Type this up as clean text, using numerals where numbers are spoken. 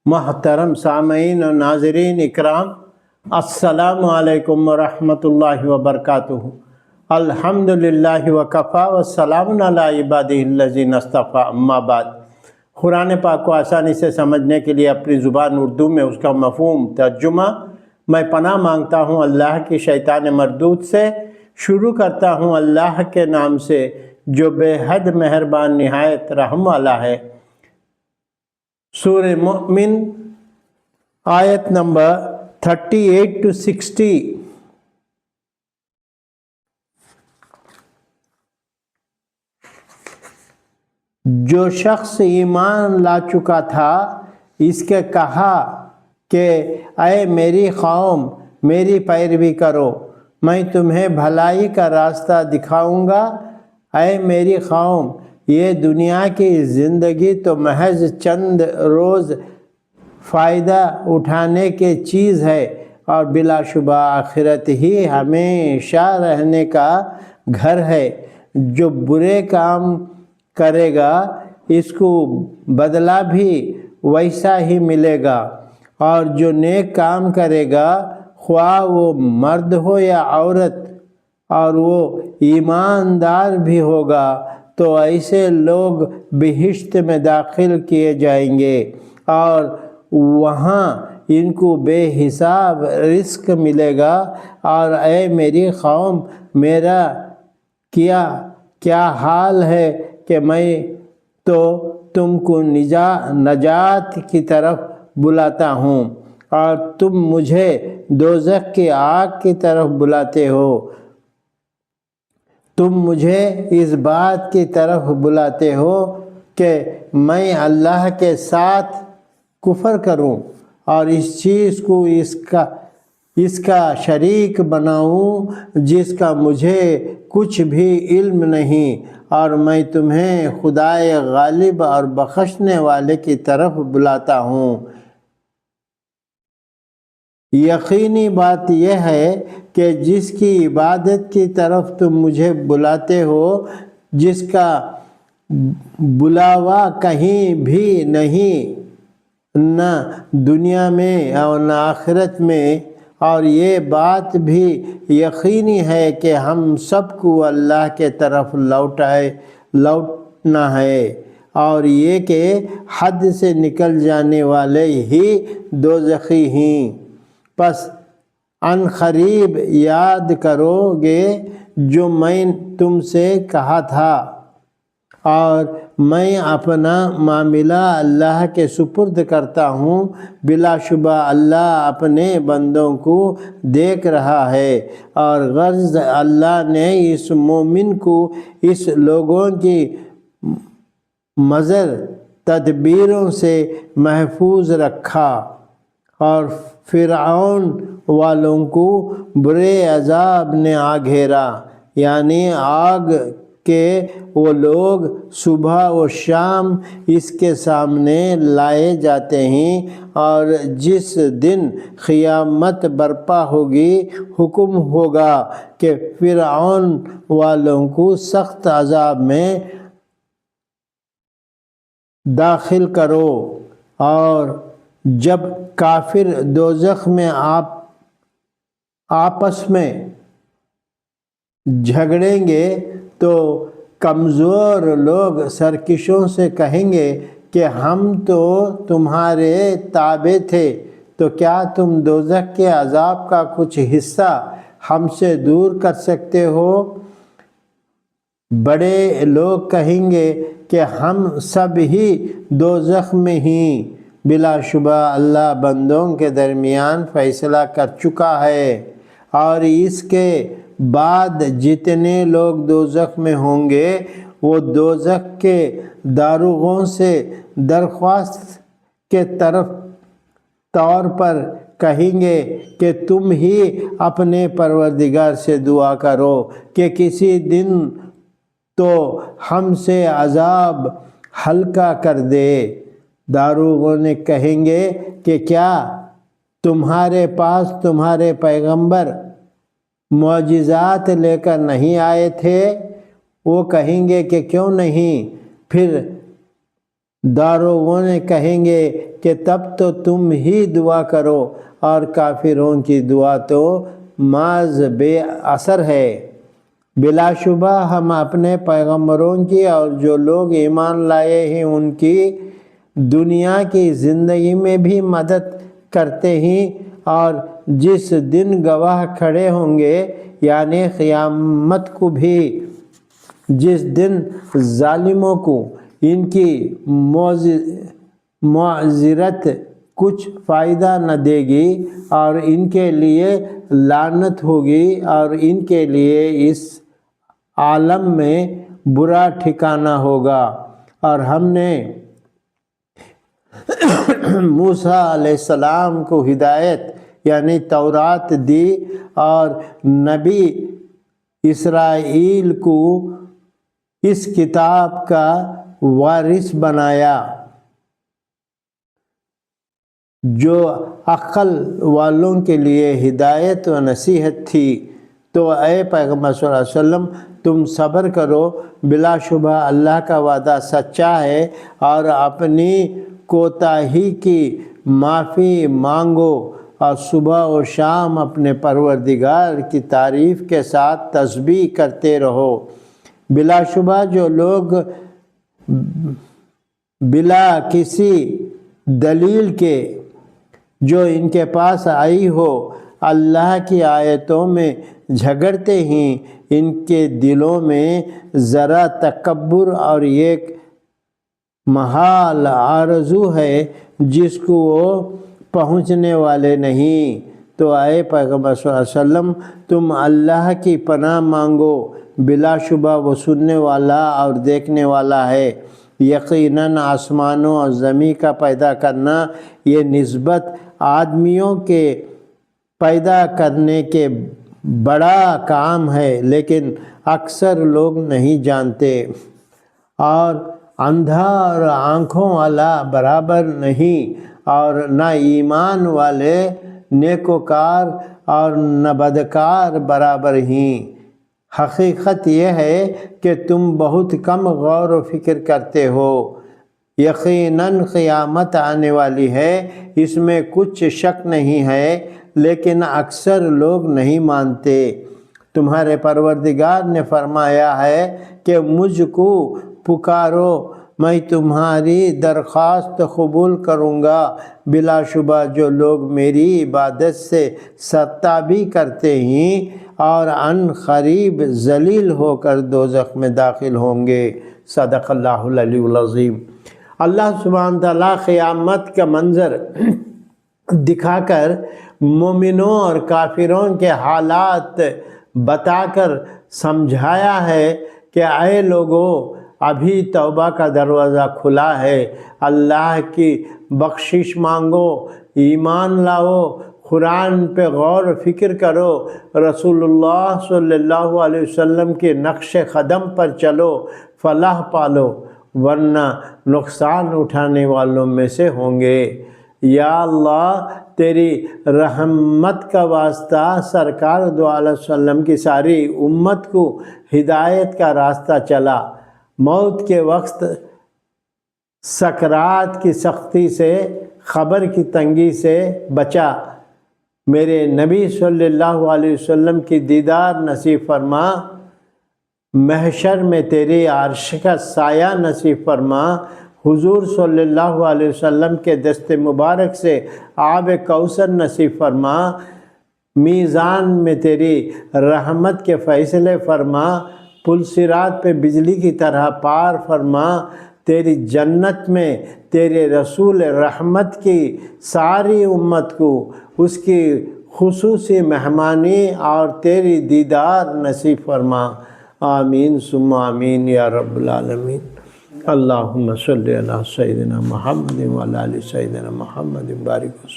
محترم سامعین و ناظرین اکرام، السلام علیکم ورحمۃ وبرکاتہ۔ الحمدللہ وکفا والسلام علی عبادہ الذین اصطفیٰ، اما بعد۔ قرآن پاک کو آسانی سے سمجھنے کے لیے اپنی زبان اردو میں اس کا مفہوم ترجمہ میں پناہ مانگتا ہوں اللہ کی شیطان مردود سے۔ شروع کرتا ہوں اللہ کے نام سے جو بے حد مہربان نہایت رحم والا ہے۔ سورہ مومن آیت نمبر 38 to 60۔ جو شخص ایمان لا چکا تھا اس کے کہا کہ اے میری قوم میری پیروی کرو، میں تمہیں بھلائی کا راستہ دکھاؤں گا۔ اے میری قوم، یہ دنیا کی زندگی تو محض چند روز فائدہ اٹھانے کی چیز ہے اور بلا شبہ آخرت ہی ہمیشہ رہنے کا گھر ہے۔ جو برے کام کرے گا اس کو بدلہ بھی ویسا ہی ملے گا، اور جو نیک کام کرے گا خواہ وہ مرد ہو یا عورت اور وہ ایماندار بھی ہوگا تو ایسے لوگ بہشت میں داخل کیے جائیں گے اور وہاں ان کو بے حساب رزق ملے گا۔ اور اے میری قوم، میرا کیا حال ہے کہ میں تو تم کو نجات کی طرف بلاتا ہوں اور تم مجھے دوزخ کی آگ کی طرف بلاتے ہو۔ تم مجھے اس بات کی طرف بلاتے ہو کہ میں اللہ کے ساتھ کفر کروں اور اس چیز کو اس کا شریک بناؤں جس کا مجھے کچھ بھی علم نہیں، اور میں تمہیں خدائے غالب اور بخشنے والے کی طرف بلاتا ہوں۔ یقینی بات یہ ہے کہ جس کی عبادت کی طرف تم مجھے بلاتے ہو، جس کا بلاوا کہیں بھی نہیں، نہ دنیا میں اور نہ آخرت میں، اور یہ بات بھی یقینی ہے کہ ہم سب کو اللہ کے طرف لوٹنا ہے، اور یہ کہ حد سے نکل جانے والے ہی دوزخی ہیں۔ پس ان قریب یاد کرو گے جو میں تم سے کہا تھا، اور میں اپنا معاملہ اللہ کے سپرد کرتا ہوں۔ بلا شبہ اللہ اپنے بندوں کو دیکھ رہا ہے، اور غرض اللہ نے اس مومن کو اس لوگوں کی مضر تدبیروں سے محفوظ رکھا اور فرعون والوں کو برے عذاب نے آ گھیرا، یعنی آگ کہ وہ لوگ صبح و شام اس کے سامنے لائے جاتے ہیں، اور جس دن قیامت برپا ہوگی حکم ہوگا کہ فرعون والوں کو سخت عذاب میں داخل کرو۔ اور جب کافر دوزخ میں آپس میں جھگڑیں گے تو کمزور لوگ سرکشوں سے کہیں گے کہ ہم تو تمہارے تابع تھے، تو کیا تم دوزخ کے عذاب کا کچھ حصہ ہم سے دور کر سکتے ہو؟ بڑے لوگ کہیں گے کہ ہم سب ہی دوزخ میں ہیں۔ بلا شبہ اللہ بندوں کے درمیان فیصلہ کر چکا ہے، اور اس کے بعد جتنے لوگ دوزخ میں ہوں گے وہ دوزخ کے داروغوں سے درخواست کے طور پر کہیں گے کہ تم ہی اپنے پروردگار سے دعا کرو کہ کسی دن تو ہم سے عذاب ہلکا کر دے۔ داروغوں نے کہیں گے کہ کیا تمہارے پاس تمہارے پیغمبر معجزات لے کر نہیں آئے تھے؟ وہ کہیں گے کہ کیوں نہیں۔ پھر दारोगों ने कहेंगे कि तब तो तुम ही दुआ करो और काफिरों की दुआ तो माज बे असर है। बिलाशुबा हम अपने पैगंबरों की और जो लोग ईमान लाए हैं उनकी दुनिया की ज़िंदगी में भी मदद करते हैं, और जिस दिन गवाह खड़े होंगे यानी क़यामत को भी, जिस दिन ज़ालिमों को इनकी मुआज़रत कुछ फ़ायदा न देगी और इनके लिए लानत होगी और इनके लिए इस आलम में बुरा ठिकाना होगा। और हमने मूसा अलैहिस्सलाम को हिदायत यानी तौरात दी और नबी इसराइल को इस किताब का वारिस बनाया जो अक्ल वालों के लिए हिदायत व नसीहत थी। तो ऐ पैगम्बर सल्लल्लाहु अलैहि वसल्लम तुम सब्र करो, बिलाशुबा अल्लाह का वादा सच्चा है, और अपनी कोताही की माफ़ी मांगो और सुबह और शाम अपने परवरदिगार की तारीफ़ के साथ तस्बीह करते रहो। बिलाशुबा जो लोग बिला किसी दलील के जो इनके पास आई हो अल्लाह की आयतों में झगड़ते हैं, इनके दिलों में ज़रा तकब्बुर और एक महाल आरज़ू है जिसको वो पहुँचने वाले नहीं। तो आए पैगम्बर सल्लल्लाहु अलैहि वसल्लम तुम अल्लाह की पनाह मांगो, बिलाशुबा वो सुनने वाला और देखने वाला है। यकीनन आसमानों और ज़मीन का पैदा करना ये निस्बत आदमियों के पैदा करने के बड़ा काम है, लेकिन अक्सर लोग नहीं जानते। और अंधा और आँखों वाला बराबर नहीं, और न ईमान वाले नेकोकार और न बदकार बराबर ही। हकीकत यह है कि तुम बहुत कम गौर व फिक्र करते हो। यकीनन क़यामत आने वाली है, इसमें कुछ शक नहीं है, लेकिन अक्सर लोग नहीं मानते। तुम्हारे परवरदिगार ने फरमाया है कि मुझको पुकारो, मैं तुम्हारी दरख्वास्त कबूल करूँगा। बिलाशुबा जो लोग मेरी इबादत से सरताबी करते हैं और अन क़रीब ज़लील होकर दोज़ख में दाखिल होंगे। सदक़ल्लाहुल अलीयुल अज़ीम। अल्लाह सुब्हानहू तआला क़यामत का मंज़र दिखाकर मोमिनों और काफिरों के हालात बताकर समझाया है कि ऐ लोगों, अभी तौबा का दरवाज़ा खुला है, अल्लाह की बख्शिश मांगो, ईमान लाओ, कुरान पे गौर व फिक्र करो, रसूलुल्लाह सल्लल्लाहु अलैहि वसल्लम के नक्श कदम पर चलो, फलाह पालो, वरना नुकसान उठाने वालों में से होंगे। या अल्लाह तेरी रहमत का वास्ता सरकार दो अलैहि वसल्लम की सारी उम्मत को हिदायत का रास्ता चला, मौत के वक्त सकरात की सख्ती से, ख़बर की तंगी से बचा। मेरे नबी सल्लल्लाहु अलैहि वसल्लम की दीदार नसीब फरमा, महशर में तेरे अर्श का साया नसीब फरमा, हुजूर सल्लल्लाहु अलैहि वसल्लम के दस्ते मुबारक से आब कौसर नसीब फरमा, मीज़ान में तेरी रहमत के फ़ैसले फरमा, पुलसिरात पे बिजली की तरह पार फरमा, तेरी जन्नत में तेरे रसूल रहमत की सारी उम्मत को उसकी खुसूसी मेहमानी और तेरी दीदार नसीब फरमा। आमीन सुम्मा आमीन या रब्बुल आलमीन। अल्लाहुम्मा सल्लि अला सय्यिदिना मुहम्मद व अला आलि सय्यिदिना मुहम्मद बारिक।